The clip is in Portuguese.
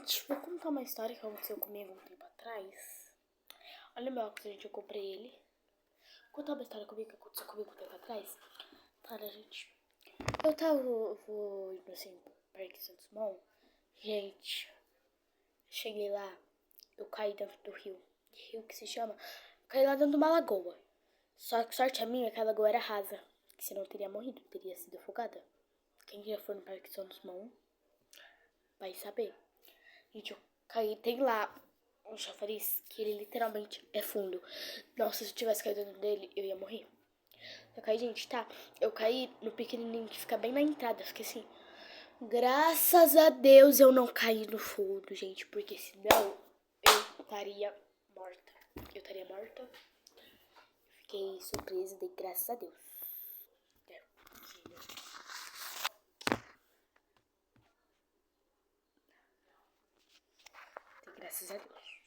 Gente, vou contar uma história que aconteceu comigo um tempo atrás. Olha o meu óculos, gente, eu comprei ele. Vou contar uma história comigo que aconteceu comigo um tempo atrás. Tá, né, gente? Eu tava indo assim, pro Parque Santos Dumont. Gente, cheguei lá, eu caí dentro do rio. Rio que se chama? Eu caí lá dentro de uma lagoa. Só que sorte a minha que a lagoa era rasa. Que senão eu teria morrido, teria sido afogada. Quem já for no Parque Santos Dumont vai saber. Gente, eu caí, tem lá um chafariz que ele literalmente é fundo. Nossa, se eu tivesse caído dentro dele, eu ia morrer. Eu caí, gente, tá? Eu caí no pequenininho que fica bem na entrada. Fiquei assim, graças a Deus eu não caí no fundo, gente. Porque senão eu estaria morta. Eu estaria morta. Fiquei surpresa, dei graças a Deus. Graças a Deus.